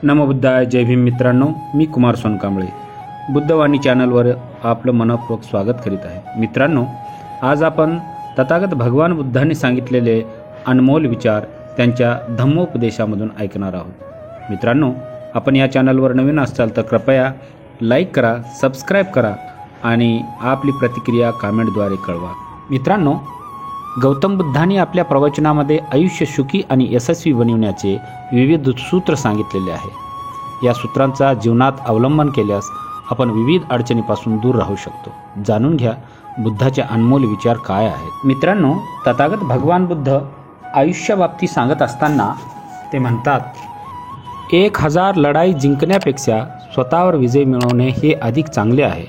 नमो बुद्धाय. जय भीम मित्रांनो, मी कुमार सोनकांबळे बुद्धवाणी चॅनलवर आपलं मनपूर्वक स्वागत करीत आहे. मित्रांनो, आज आपण तथागत भगवान बुद्धांनी सांगितलेले अनमोल विचार त्यांच्या धम्मोपदेशामधून ऐकणार आहोत. मित्रांनो, आपण या चॅनलवर नवीन असाल तर कृपया लाईक करा, सबस्क्राईब करा आणि आपली प्रतिक्रिया कमेंटद्वारे कळवा. मित्रांनो, गौतम बुद्धांनी आपल्या प्रवचनामध्ये आयुष्य सुखी आणि यशस्वी बनविण्याचे विविध सूत्र सांगितलेले आहे. या सूत्रांचा जीवनात अवलंबन केल्यास आपण विविध अडचणीपासून दूर राहू शकतो. जाणून घ्या बुद्धाचे अनमोल विचार काय आहेत. मित्रांनो, तथागत भगवान बुद्ध आयुष्याबाबतीत सांगत असताना ते म्हणतात, 1000 लढाई जिंकण्यापेक्षा स्वतःवर विजय मिळवणे हे अधिक चांगले आहे.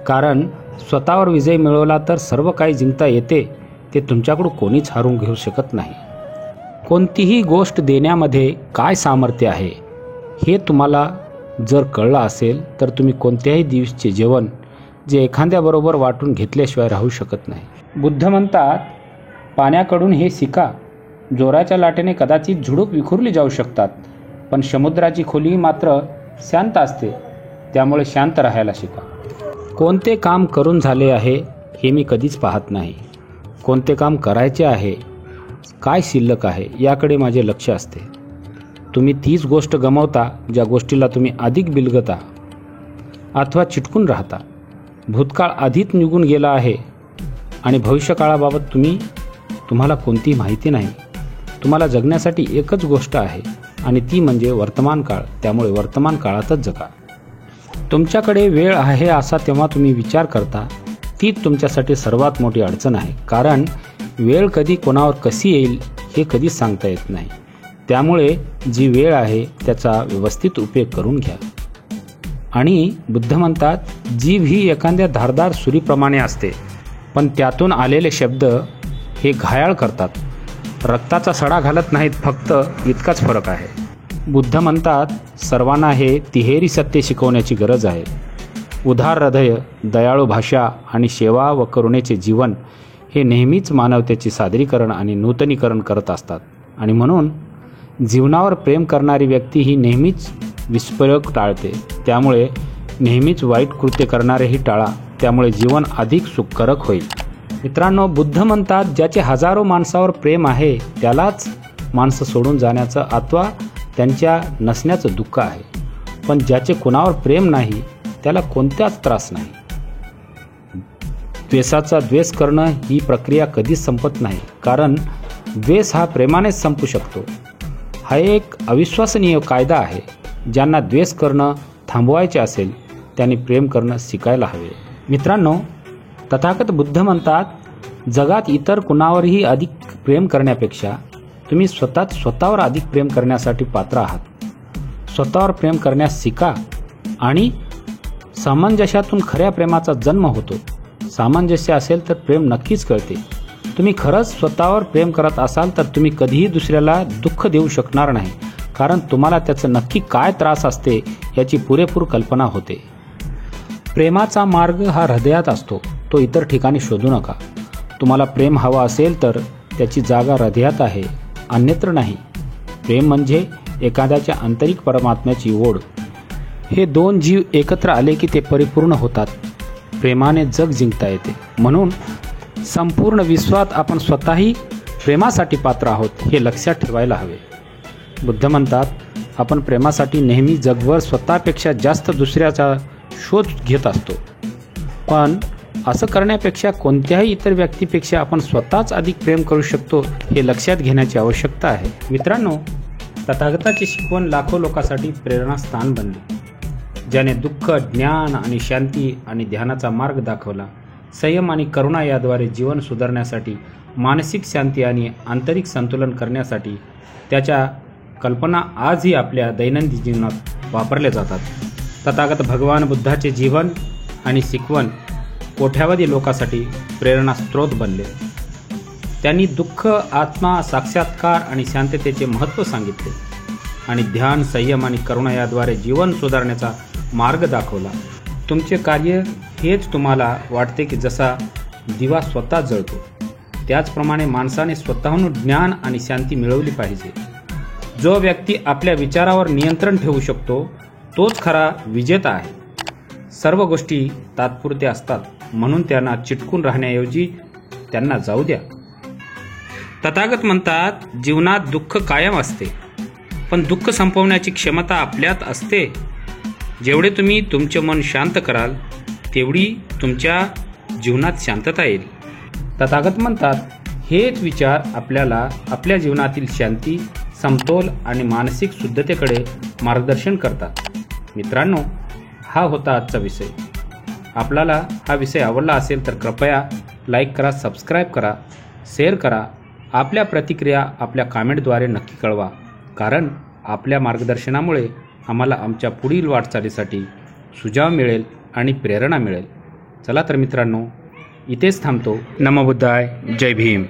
कारण स्वतःवर विजय मिळवला तर सर्व काही जिंकता येते, ते तुमच्याकडून कोणीच हरवून घेऊ शकत नाही. कोणतीही गोष्ट देण्यामध्ये काय सामर्थ्य आहे हे तुम्हाला जर कळलं असेल तर तुम्ही कोणत्याही दिवसचे जेवण जे एखाद्याबरोबर वाटून घेतल्याशिवाय राहू शकत नाही. बुद्ध म्हणतात, पाण्याकडून हे शिका. जोराच्या लाटेने कदाचित झुडूप विखुरली जाऊ शकतात, पण समुद्राची खोली मात्र शांत असते. त्यामुळे शांत राहायला शिका. कोणते काम करून झाले आहे हे मी कधीच पाहत नाही. कोणते काम करायचे आहे, काय शिल्लक आहे याकडे माझे लक्ष असते. तुम्ही तीच गोष्ट गमावता ज्या गोष्टीला तुम्ही अधिक बिलगता अथवा चिटकून राहता. भूतकाळ आधीच निघून गेला आहे आणि भविष्यकाळाबाबत तुम्हाला कोणतीही माहिती नाही. तुम्हाला जगण्यासाठी एकच गोष्ट आहे आणि ती म्हणजे वर्तमान काळ. त्यामुळे वर्तमान काळातच जगा. तुमच्याकडे वेळ आहे असा तेव्हा तुम्ही विचार करता, तीच तुमच्यासाठी सर्वात मोठी अडचण आहे. कारण वेळ कधी कोणावर कशी येईल हे कधीच सांगता येत नाही. त्यामुळे जी वेळ आहे त्याचा व्यवस्थित उपयोग करून घ्या. आणि बुद्ध म्हणतात, जीभ ही एखाद्या धारदार सुरीप्रमाणे असते, पण त्यातून आलेले शब्द हे घायाळ करतात. रक्ताचा सडा घालत नाहीत, फक्त इतकाच फरक आहे. बुद्ध म्हणतात, सर्वांना हे तिहेरी सत्य शिकवण्याची गरज आहे. उदार हृदय, दयाळू भाषा आणि सेवा व करुणेचे जीवन हे नेहमीच मानवतेचे सादरीकरण आणि नूतनीकरण करत असतात. आणि म्हणून जीवनावर प्रेम करणारी व्यक्ती ही नेहमीच विस्फोरक टाळते. त्यामुळे नेहमीच वाईट कृत्य करणारेही टाळा. त्यामुळे जीवन अधिक सुखकारक होईल. मित्रांनो, बुद्ध म्हणतात, ज्याचे हजारो माणसावर प्रेम आहे त्यालाच माणसं सोडून जाण्याचं अथवा त्यांच्या नसण्याचं दुःख आहे. पण ज्याचे कुणावर प्रेम नाही त्याला कोणताच त्रास नाही. द्वेषाचा द्वेष करणं ही प्रक्रिया कधीच संपत नाही. कारण द्वेष हा प्रेमानेच संपू शकतो. हा एक अविश्वसनीय कायदा आहे. ज्यांना द्वेष करणं थांबवायचे असेल त्यांनी प्रेम करणं शिकायला हवे. मित्रांनो, तथागत बुद्ध म्हणतात, जगात इतर कुणावरही अधिक प्रेम करण्यापेक्षा तुम्ही स्वतःवर अधिक प्रेम करण्यासाठी पात्र आहात. स्वतःवर प्रेम करण्यास शिका आणि सामंजस्यातून खऱ्या प्रेमाचा जन्म होतो. सामंजस्य असेल तर प्रेम नक्कीच कळते. तुम्ही खरंच स्वतःवर प्रेम करत असाल तर तुम्ही कधीही दुसऱ्याला दुःख देऊ शकणार नाही. कारण तुम्हाला त्याचं नक्की काय त्रास असते याची पुरेपूर कल्पना होते. प्रेमाचा मार्ग हा हृदयात असतो, तो इतर ठिकाणी शोधू नका. तुम्हाला प्रेम हवं असेल तर त्याची जागा हृदयात आहे, अन्यत्र नाही. प्रेम म्हणजे एखाद्याच्या आंतरिक परमात्म्याची ओढ. हे दोन जीव एकत्र आले की ते परिपूर्ण होतात. प्रेमाने जग जिंकता येते. म्हणून संपूर्ण विश्वात आपण स्वतःही प्रेमासाठी पात्र आहोत हे लक्षात ठेवायला हवे. बुद्ध म्हणतात, आपण प्रेमासाठी नेहमी जगभर स्वतःपेक्षा जास्त दुसऱ्याचा शोध घेत असतो. पण असं करण्यापेक्षा कोणत्याही इतर व्यक्तीपेक्षा आपण स्वतःच अधिक प्रेम करू शकतो हे लक्षात घेण्याची आवश्यकता आहे. मित्रांनो, तथागताची शिकवण लाखो लोकांसाठी प्रेरणास्थान बनली. ज्याने दुःख, ज्ञान आणि शांती आणि ध्यानाचा मार्ग दाखवला. संयम आणि करुणा याद्वारे जीवन सुधारण्यासाठी, मानसिक शांती आणि आंतरिक संतुलन करण्यासाठी त्याच्या कल्पना आजही आपल्या दैनंदिन जीवनात वापरल्या जातात. तथागत भगवान बुद्धाचे जीवन आणि शिकवण कोट्यावधी लोकांसाठी प्रेरणा स्रोत बनले. त्यांनी दुःख, आत्मा, साक्षात्कार आणि शांततेचे महत्त्व सांगितले आणि ध्यान, संयम आणि करुणा याद्वारे जीवन सुधारण्याचा मार्ग दाखवला. तुमचे कार्य हेच तुम्हाला वाटते की जसा दिवा स्वतः जळतो त्याचप्रमाणे माणसाने स्वतःहून ज्ञान आणि शांती मिळवली पाहिजे. जो व्यक्ती आपल्या विचारावर नियंत्रण ठेवू शकतो तोच खरा विजेता आहे. सर्व गोष्टी तात्पुरत्या असतात म्हणून त्यांना चिटकून राहण्याऐवजी त्यांना जाऊ द्या. तथागत म्हणतात, जीवनात दुःख कायम असते, पण दुःख संपवण्याची क्षमता आपल्यात असते. जेवढे तुम्ही तुमचे मन शांत कराल तेवढी तुमच्या जीवनात शांतता येईल. तथागत म्हणतात, हेच विचार आपल्याला आपल्या जीवनातील शांती, समतोल आणि मानसिक शुद्धतेकडे मार्गदर्शन करतात. मित्रांनो, हा होता आजचा विषय. आपल्याला हा विषय आवडला असेल तर कृपया लाईक करा, सबस्क्राईब करा, शेअर करा. आपल्या प्रतिक्रिया आपल्या कमेंटद्वारे नक्की कळवा, कारण आपल्या मार्गदर्शनामुळे आम्हाला आमच्या पुढील वाटचालीसाठी सुझाव मिळेल आणि प्रेरणा मिळेल. चला तर मित्रांनो, इथेच थांबतो. नमो बुद्धाय. जय भीम.